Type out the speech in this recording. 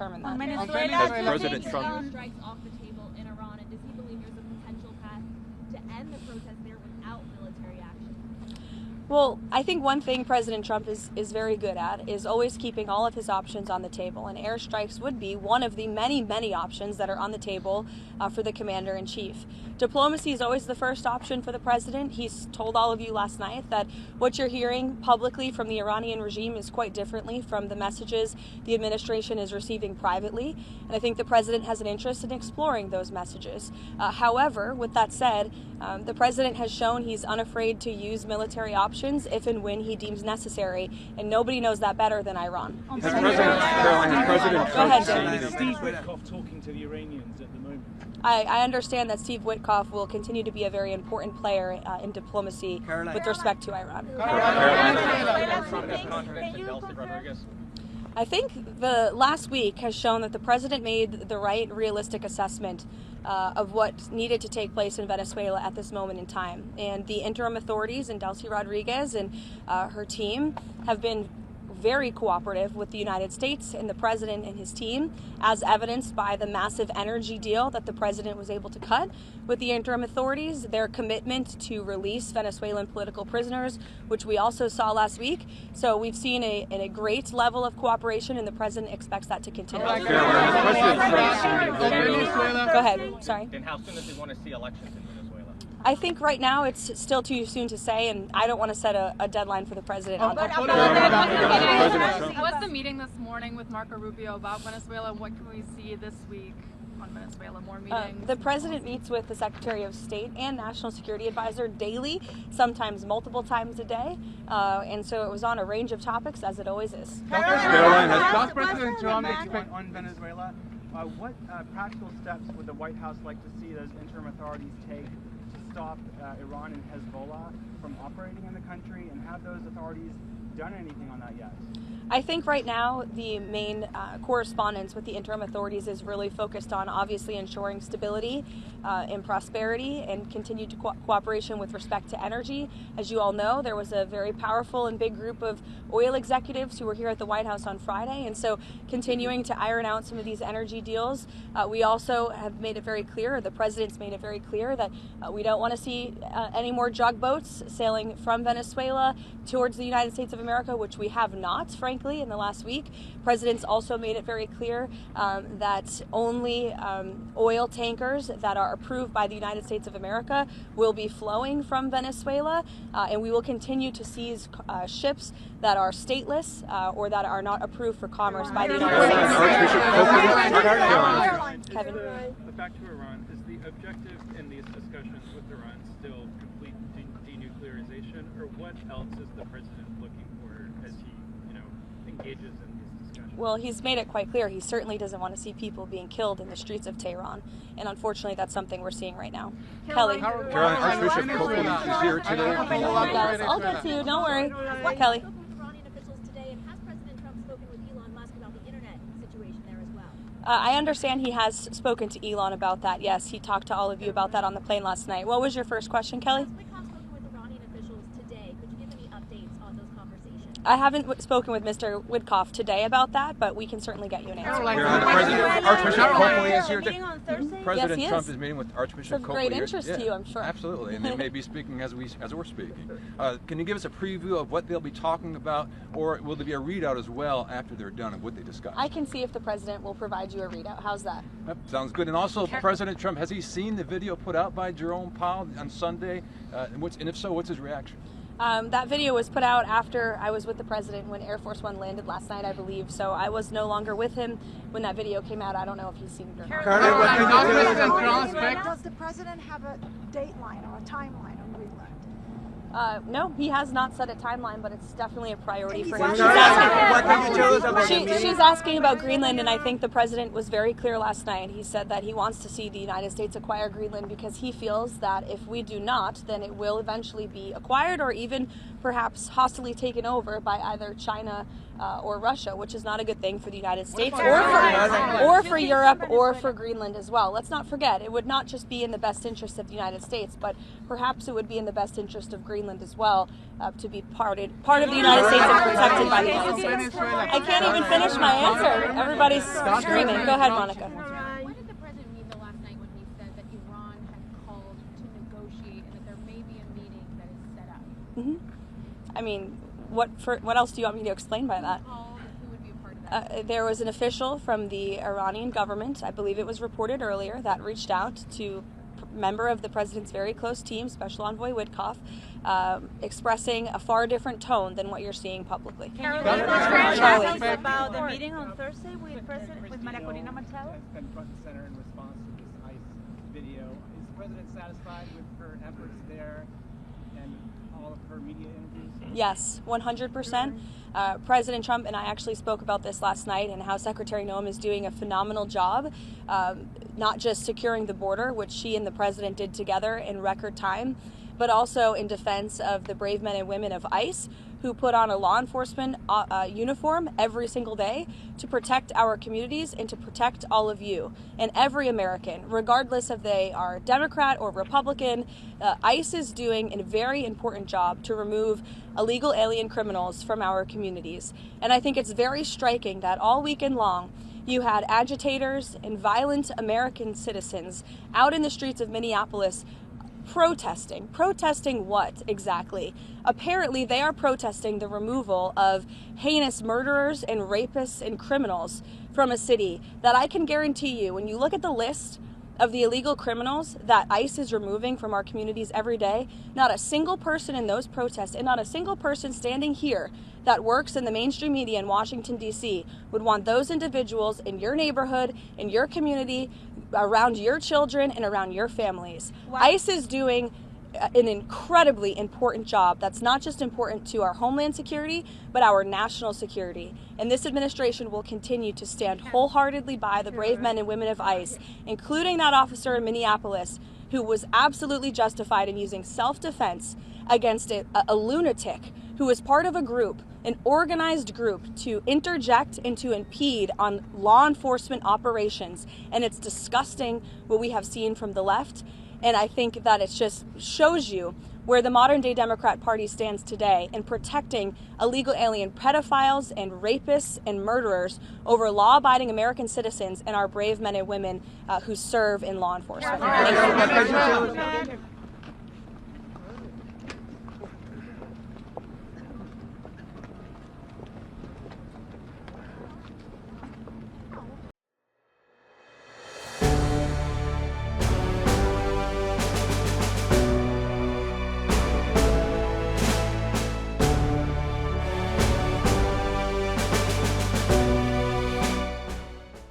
determine that. Has President Trump strikes off the table in Iran, and does he believe there's a potential path to end the protest there without military action? Well, I think one thing President Trump is very good at is always keeping all of his options on the table, and airstrikes would be one of the many, many options that are on the table for the commander-in-chief. Diplomacy is always the first option for the president. He's told all of you last night that what you're hearing publicly from the Iranian regime is quite differently from the messages the administration is receiving privately, and I think the president has an interest in exploring those messages. However, with that said, the president has shown he's unafraid to use military options if and when he deems necessary, and nobody knows that better than Iran. Has President Go ahead, Trump Jim. Steve Witkoff talking to the Iranians at the moment? I understand that Steve Witkoff will continue to be a very important player in diplomacy with respect to Iran. I think the last week has shown that the president made the right, realistic assessment of what needed to take place in Venezuela at this moment in time. And the interim authorities and Delcy Rodriguez and her team have been very cooperative with the United States and the president and his team, as evidenced by the massive energy deal that the president was able to cut with the interim authorities, their commitment to release Venezuelan political prisoners, which we also saw last week. So we've seen a great level of cooperation, and the president expects that to continue. Go ahead. Sorry. And how soon does he want to see elections in Venezuela? I think right now it's still too soon to say, and I don't want to set a deadline for the president. What's the meeting this morning with Marco Rubio about Venezuela? What can we see this week on Venezuela? More meetings? The president meets with the Secretary of State and National Security Advisor daily, sometimes multiple times a day, and so it was on a range of topics, as it always is. Does President Trump expect on Venezuela? What practical steps would the White House like to see those interim authorities take to stop Iran and Hezbollah from operating in the country, and have those authorities done anything on that yet? I think right now the main correspondence with the interim authorities is really focused on obviously ensuring stability and prosperity and continued cooperation with respect to energy. As you all know, there was a very powerful and big group of oil executives who were here at the White House on Friday, and so continuing to iron out some of these energy deals. We also have made it very clear, the president's made it very clear, that we don't want to see any more jug boats sailing from Venezuela towards the United States of America, which we have not, frankly, in the last week. President's also made it very clear that only oil tankers that are approved by the United States of America will be flowing from Venezuela, and we will continue to seize ships that are stateless or that are not approved for commerce by the United States. Kevin. Back to Iran, is the objective in these discussions with Iran still complete denuclearization, or what else is the president looking for as he, engages in these discussions? Well, he's made it quite clear he certainly doesn't want to see people being killed in the streets of Tehran, and unfortunately that's something we're seeing right now. Kelly. Caroline, Archbishop Copeland is here today. I'll get to you, don't worry. Kelly. I understand he has spoken to Elon about that. Yes, he talked to all of you about that on the plane last night. What was your first question, Kelly? I haven't spoken with Mr. Witkoff today about that, but we can certainly get you an answer. Archbishop Copeland is here today. President Yes, Trump is meeting with Archbishop It's of Copeland. great interest to you, I'm sure. Absolutely, and they may be speaking as we're speaking. Can you give us a preview of what they'll be talking about, or will there be a readout as well after they're done of what they discuss? I can see if the president will provide you a readout. How's that? Yep, sounds good. And also, President Trump, has he seen the video put out by Jerome Powell on Sunday? And if so, what's his reaction? That video was put out after I was with the president when Air Force One landed last night, I believe. So I was no longer with him when that video came out. I don't know if he's seen it or not. Does the president have a dateline or a timeline on Greenland? No, he has not set a timeline, but it's definitely a priority for him. She's asking about Greenland, and I think the president was very clear last night. He said that he wants to see the United States acquire Greenland because he feels that if we do not, then it will eventually be acquired or even perhaps hostilely taken over by either China or Russia, which is not a good thing for the United States or for Europe or for Greenland as well. Let's not forget, it would not just be in the best interest of the United States, but perhaps it would be in the best interest of Greenland as well to be part of the United States and protected by the United States. I can't even finish my answer. Everybody's screaming. Go ahead, Monica. What did the president mean last night when he said that Iran had called to negotiate and that there may be a meeting that is set up? I mean, what else do you want me to explain by that? Who would be a part of that? There was an official from the Iranian government, I believe it was reported earlier, that reached out to a member of the president's very close team, Special Envoy Witkoff, expressing a far different tone than what you're seeing publicly. Charlie, about the meeting on Thursday with Maria Corina Machado? Has been front and center in response to this ICE video. Is the president satisfied with her efforts there and all of her media interviews? Yes, 100%. President Trump and I actually spoke about this last night and how Secretary Noem is doing a phenomenal job, not just securing the border, which she and the president did together in record time, but also in defense of the brave men and women of ICE who put on a law enforcement uniform every single day to protect our communities and to protect all of you and every American, regardless if they are Democrat or Republican. ICE is doing a very important job to remove illegal alien criminals from our communities. And I think it's very striking that all weekend long, you had agitators and violent American citizens out in the streets of Minneapolis protesting. Protesting what exactly? Apparently they are protesting the removal of heinous murderers and rapists and criminals from a city that I can guarantee you, when you look at the list of the illegal criminals that ICE is removing from our communities every day, not a single person in those protests and not a single person standing here that works in the mainstream media in Washington, D.C. would want those individuals in your neighborhood, in your community, around your children, and around your families. Wow. ICE is doing an incredibly important job that's not just important to our homeland security, but our national security. And this administration will continue to stand wholeheartedly by the brave men and women of ICE, including that officer in Minneapolis who was absolutely justified in using self-defense against a lunatic who was part of a group, an organized group, to interject and to impede on law enforcement operations. And it's disgusting what we have seen from the left. And I think that it just shows you where the modern day Democrat Party stands today in protecting illegal alien pedophiles and rapists and murderers over law-abiding American citizens and our brave men and women who serve in law enforcement. Thank you.